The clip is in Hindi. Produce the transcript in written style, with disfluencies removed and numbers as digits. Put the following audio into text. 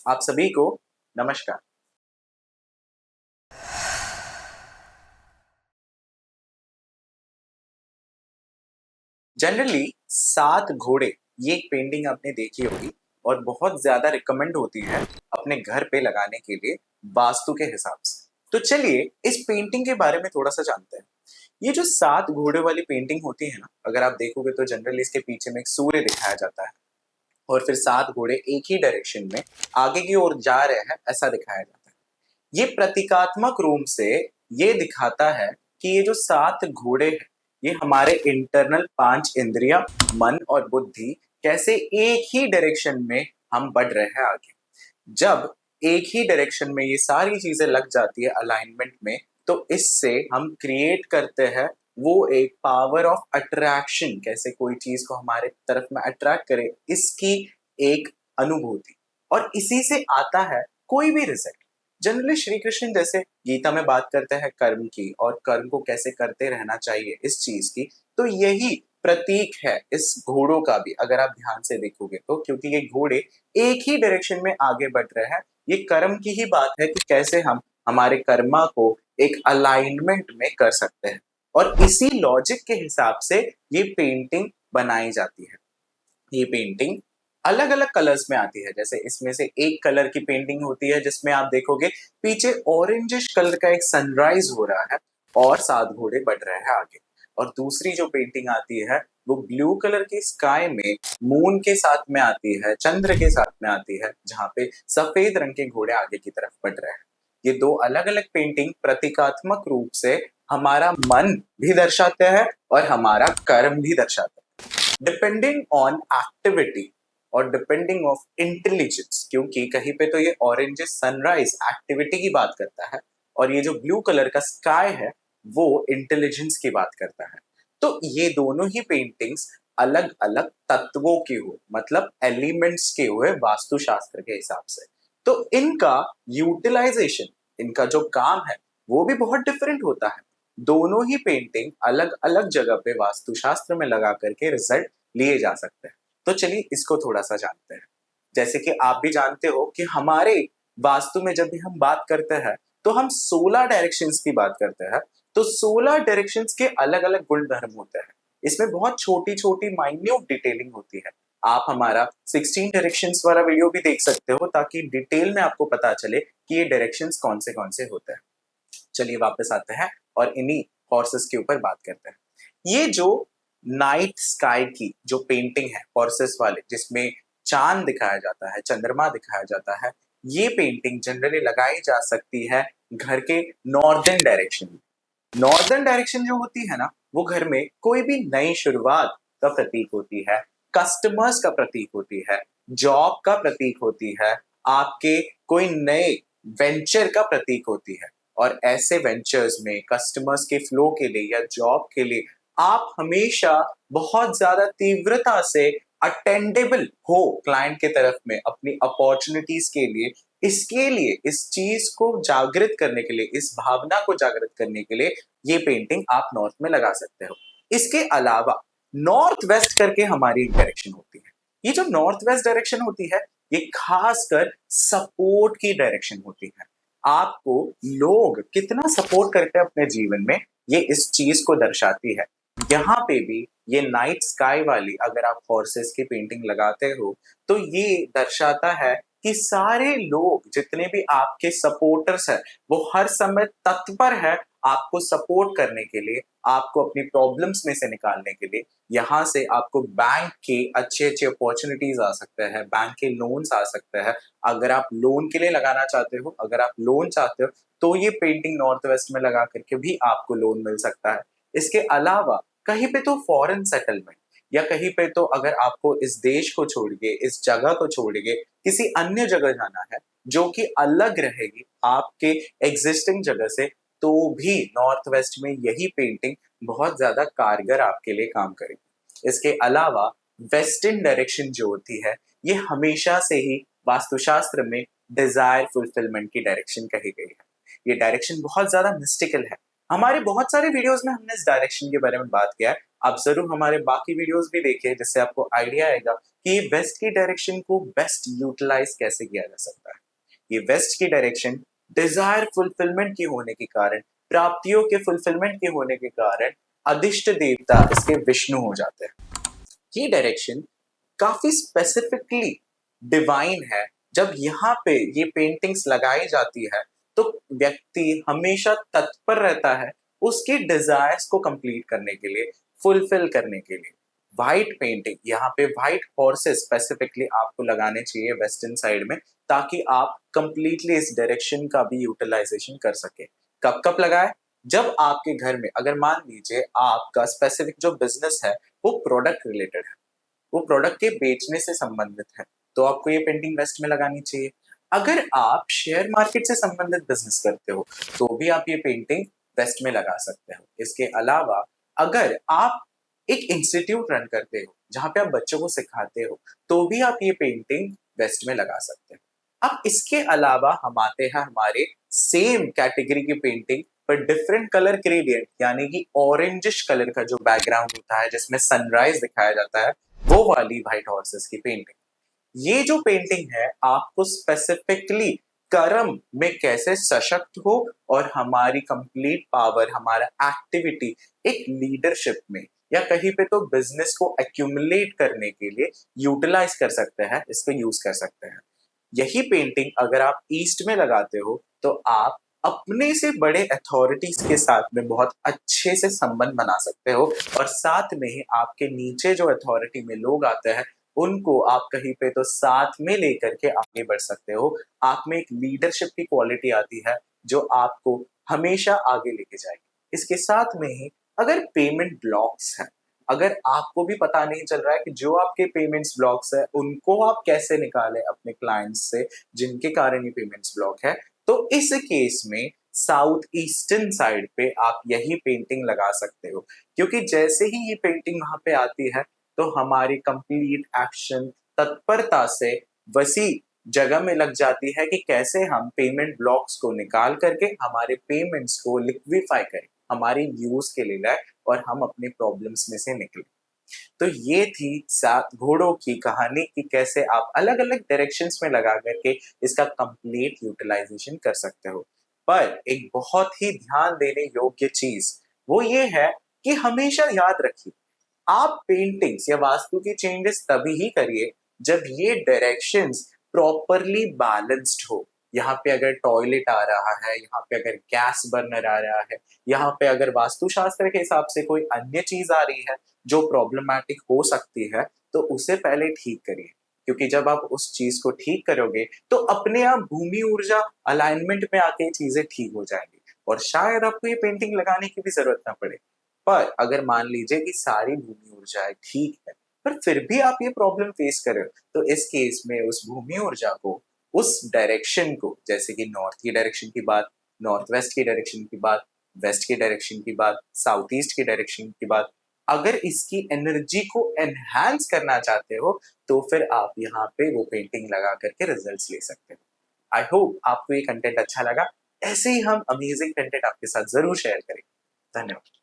आप सभी को नमस्कार। जनरली सात घोड़े ये एक पेंटिंग आपने देखी होगी और बहुत ज्यादा रिकमेंड होती है अपने घर पे लगाने के लिए वास्तु के हिसाब से। तो चलिए इस पेंटिंग के बारे में थोड़ा सा जानते हैं। ये जो सात घोड़े वाली पेंटिंग होती है ना, अगर आप देखोगे तो जनरली इसके पीछे में एक सूर्य दिखाया जाता है और फिर सात घोड़े एक ही डायरेक्शन में आगे की ओर जा रहे हैं ऐसा दिखाया जाता है। ये प्रतीकात्मक रूप से ये दिखाता है कि ये जो सात घोड़े हैं ये हमारे इंटरनल पांच इंद्रिया, मन और बुद्धि कैसे एक ही डायरेक्शन में हम बढ़ रहे हैं आगे। जब एक ही डायरेक्शन में ये सारी चीजें लग जाती है अलाइनमेंट में, तो इससे हम क्रिएट करते हैं वो एक पावर ऑफ अट्रैक्शन, कैसे कोई चीज को हमारे तरफ में अट्रैक्ट करे इसकी एक अनुभूति। और इसी से आता है कोई भी रिजल्ट। जनरली श्री कृष्ण जैसे गीता में बात करते हैं कर्म की और कर्म को कैसे करते रहना चाहिए इस चीज की, तो यही प्रतीक है इस घोड़ों का भी अगर आप ध्यान से देखोगे तो, क्योंकि ये घोड़े एक ही डायरेक्शन में आगे बढ़ रहे हैं। ये कर्म की ही बात है कि कैसे हम हमारे कर्मा को एक अलाइनमेंट में कर सकते हैं और इसी लॉजिक के हिसाब से ये पेंटिंग बनाई जाती है। ये पेंटिंग अलग अलग कलर्स में आती है, जैसे इसमें से एक कलर की पेंटिंग होती है जिसमें आप देखोगे पीछे ऑरेंजिश कलर का एक सनराइज हो रहा है और सात घोड़े बढ़ रहे हैं आगे। और दूसरी जो पेंटिंग आती है वो ब्लू कलर की स्काई में मून के साथ में आती है, चंद्र के साथ में आती है, जहां पे सफेद रंग के घोड़े आगे की तरफ बढ़ रहे हैं। ये दो अलग अलग पेंटिंग प्रतीकात्मक रूप से हमारा मन भी दर्शाते हैं और हमारा कर्म भी दर्शाते हैं, डिपेंडिंग ऑन एक्टिविटी और डिपेंडिंग ऑफ इंटेलिजेंस। क्योंकि कहीं पे तो ये ऑरेंज सनराइज एक्टिविटी की बात करता है और ये जो ब्लू कलर का स्काई है वो इंटेलिजेंस की बात करता है। तो ये दोनों ही पेंटिंग्स अलग अलग तत्वों की हुए, मतलब एलिमेंट्स के हुए वास्तुशास्त्र के हिसाब से। तो इनका यूटिलाइजेशन, इनका जो काम है वो भी बहुत डिफरेंट होता है। दोनों ही पेंटिंग अलग अलग जगह पे वास्तुशास्त्र में लगा करके रिजल्ट लिए जा सकते हैं। तो चलिए इसको थोड़ा सा जानते हैं। जैसे कि आप भी जानते हो कि हमारे वास्तु में जब भी हम बात करते हैं तो हम 16 डायरेक्शंस की बात करते हैं। तो 16 डायरेक्शंस के अलग अलग गुण धर्म होते हैं। इसमें बहुत छोटी छोटी माइन्यूट डिटेलिंग होती है। आप हमारा 16 डायरेक्शंस वाला वीडियो भी देख सकते हो ताकि डिटेल में आपको पता चले कि ये डायरेक्शंस कौन से होते हैं। चलिए वापस आते हैं और इन्हीं हॉर्सेस के ऊपर बात करते हैं। ये जो नाइट स्काई की जो पेंटिंग है हॉर्सेस वाले, जिसमें चांद दिखाया जाता है, चंद्रमा दिखाया जाता है, ये पेंटिंग जनरली लगाई जा सकती है घर के नॉर्दर्न डायरेक्शन में। नॉर्दर्न डायरेक्शन जो होती है ना, वो घर में कोई भी नई शुरुआत का प्रतीक होती है, कस्टमर्स का प्रतीक होती है, जॉब का प्रतीक होती है, आपके कोई नए वेंचर का प्रतीक होती है। और ऐसे वेंचर्स में कस्टमर्स के फ्लो के लिए या जॉब के लिए आप हमेशा बहुत ज्यादा तीव्रता से अटेंडेबल हो क्लाइंट के तरफ में अपनी अपॉर्चुनिटीज के लिए। इसके लिए इस चीज को जागृत करने के लिए, इस भावना को जागृत करने के लिए ये पेंटिंग आप नॉर्थ में लगा सकते हो। इसके अलावा नॉर्थ वेस्ट करके हमारी एक डायरेक्शन होती है। ये जो नॉर्थ वेस्ट डायरेक्शन होती है ये खासकर सपोर्ट की डायरेक्शन होती है। आपको लोग कितना सपोर्ट करते हैं अपने जीवन में, ये इस चीज को दर्शाती है। यहाँ पे भी ये नाइट स्काई वाली अगर आप हॉर्सेस की पेंटिंग लगाते हो तो ये दर्शाता है कि सारे लोग जितने भी आपके सपोर्टर्स हैं वो हर समय तत्पर है आपको सपोर्ट करने के लिए, आपको अपनी प्रॉब्लम्स में से निकालने के लिए। यहाँ से आपको बैंक के अच्छे अच्छे अपॉर्चुनिटीज आ सकते हैं, बैंक के लोन्स आ सकते हैं। अगर आप लोन के लिए लगाना चाहते हो, अगर आप लोन चाहते हो तो ये पेंटिंग नॉर्थ वेस्ट में लगा करके भी आपको लोन मिल सकता है। इसके अलावा कहीं पे तो फॉरेन सेटलमेंट या कहीं पे तो अगर आपको इस देश को छोड़ के, इस जगह को छोड़ के किसी अन्य जगह जाना है जो कि अलग रहेगी आपके एग्जिस्टिंग जगह से, तो भी नॉर्थ वेस्ट में यही पेंटिंग बहुत ज्यादा कारगर आपके लिए काम करेगी। इसके अलावा वेस्टर्न डायरेक्शन जो होती है ये हमेशा से ही वास्तुशास्त्र में डिजायर फुलफिलमेंट की डायरेक्शन कही गई है। ये डायरेक्शन बहुत ज्यादा मिस्टिकल है। हमारे बहुत सारे वीडियोस में हमने इस डायरेक्शन के बारे में बात किया है। आप जरूर हमारे बाकी वीडियोस भी देखिए जिससे आपको आइडिया आएगा कि वेस्ट की डायरेक्शन को बेस्ट यूटिलाइज कैसे किया जा सकता है। ये वेस्ट की डायरेक्शन डिजायर फुलफिलमेंट के होने के कारण, प्राप्तियों के फुलफिलमेंट के होने के कारण अधिष्ट देवता इसके विष्णु हो जाते हैं। ये डायरेक्शन काफी स्पेसिफिकली डिवाइन है। जब यहाँ पे ये पेंटिंग्स लगाई जाती है तो व्यक्ति हमेशा तत्पर रहता है उसके डिजायर्स को कंप्लीट करने के लिए, फुलफिल करने के लिए। व्हाइट पेंटिंग, यहाँ पे व्हाइट हॉर्सेस स्पेसिफिकली आपको लगाने चाहिए वेस्टर्न साइड में, ताकि आप कंप्लीटली इस डायरेक्शन का भी यूटिलाइजेशन कर सके। कब कब लगाए? जब आपके घर में, अगर मान लीजिए आपका स्पेसिफिक जो बिजनेस है वो प्रोडक्ट रिलेटेड है, वो प्रोडक्ट के बेचने से संबंधित है, तो आपको ये पेंटिंग वेस्ट में लगानी चाहिए। अगर आप शेयर मार्केट से संबंधित बिजनेस करते हो तो भी आप ये पेंटिंग वेस्ट में लगा सकते हो। इसके अलावा अगर आप एक इंस्टीट्यूट रन करते हो जहां पे आप बच्चों को सिखाते हो तो भी आप ये पेंटिंग वेस्ट में लगा सकते हो। अब इसके अलावा हम आते हैं हमारे सेम कैटेगरी की पेंटिंग पर डिफरेंट कलर ग्रेडियंट, यानी कि ऑरेंजिश कलर का जो बैकग्राउंड होता है जिसमें सनराइज दिखाया जाता है, वो वाली व्हाइट हॉर्सेस की पेंटिंग। ये जो पेंटिंग है आपको स्पेसिफिकली कर्म में कैसे सशक्त हो और हमारी कंप्लीट पावर, हमारा एक्टिविटी एक लीडरशिप में या कहीं पे तो बिजनेस को एक्यूमुलेट करने के लिए यूटिलाइज कर सकते हैं, इसको यूज कर सकते हैं। यही पेंटिंग अगर आप ईस्ट में लगाते हो तो आप अपने से बड़े अथॉरिटीज के साथ में बहुत अच्छे से संबंध बना सकते हो, और साथ में ही आपके नीचे जो अथॉरिटी में लोग आते हैं उनको आप कहीं पे तो साथ में लेकर के आगे बढ़ सकते हो। आप में एक लीडरशिप की क्वालिटी आती है जो आपको हमेशा आगे लेके जाएगी। इसके साथ में ही अगर पेमेंट ब्लॉक्स हैं, अगर आपको भी पता नहीं चल रहा है कि जो आपके पेमेंट्स ब्लॉक्स है उनको आप कैसे निकालें अपने क्लाइंट्स से जिनके कारण ये पेमेंट्स ब्लॉक है, तो इस केस में साउथ ईस्टर्न साइड पे आप यही पेंटिंग लगा सकते हो। क्योंकि जैसे ही ये पेंटिंग वहां पे आती है तो हमारी कंप्लीट एक्शन तत्परता से वसी जगह में लग जाती है कि कैसे हम पेमेंट ब्लॉक्स को निकाल करके हमारे पेमेंट्स को लिक्विफाई करें, हमारे यूज के लिए लाए और हम अपने प्रॉब्लम्स में से निकले। तो ये थी सात घोड़ों की कहानी कि कैसे आप अलग अलग डायरेक्शंस में लगा करके इसका कंप्लीट यूटिलाइजेशन कर सकते हो। पर एक बहुत ही ध्यान देने योग्य चीज वो ये है कि हमेशा याद रखिए, आप पेंटिंग्स या वास्तु के चेंजेस तभी ही करिए जब ये डायरेक्शंस प्रॉपरली बैलेंस्ड हो। यहाँ पे अगर टॉयलेट आ रहा है, यहाँ पे अगर गैस बर्नर आ रहा है, यहाँ पे अगर वास्तुशास्त्र के हिसाब से कोई अन्य चीज आ रही है जो प्रॉब्लमैटिक हो सकती है, तो उसे पहले ठीक करिए। क्योंकि जब आप उस चीज को ठीक करोगे तो अपने आप भूमि ऊर्जा अलाइनमेंट में आके चीजें ठीक हो जाएंगी और शायद आपको ये पेंटिंग लगाने की भी जरूरत ना पड़े। पर अगर मान लीजिए कि सारी भूमि ऊर्जाएं ठीक है पर फिर भी आप ये प्रॉब्लम फेस कर रहे हो, तो इस केस में उस भूमि ऊर्जा को, उस डायरेक्शन को, जैसे कि नॉर्थ की डायरेक्शन की बात, नॉर्थ वेस्ट की डायरेक्शन की बात, वेस्ट की डायरेक्शन की बात, साउथ ईस्ट की डायरेक्शन की बात, अगर इसकी एनर्जी को एनहांस करना चाहते हो तो फिर आप यहाँ पे वो पेंटिंग लगा करके रिजल्ट्स ले सकते हो। आई होप आपको ये कंटेंट अच्छा लगा। ऐसे ही हम अमेजिंग कंटेंट आपके साथ जरूर शेयर करेंगे। धन्यवाद।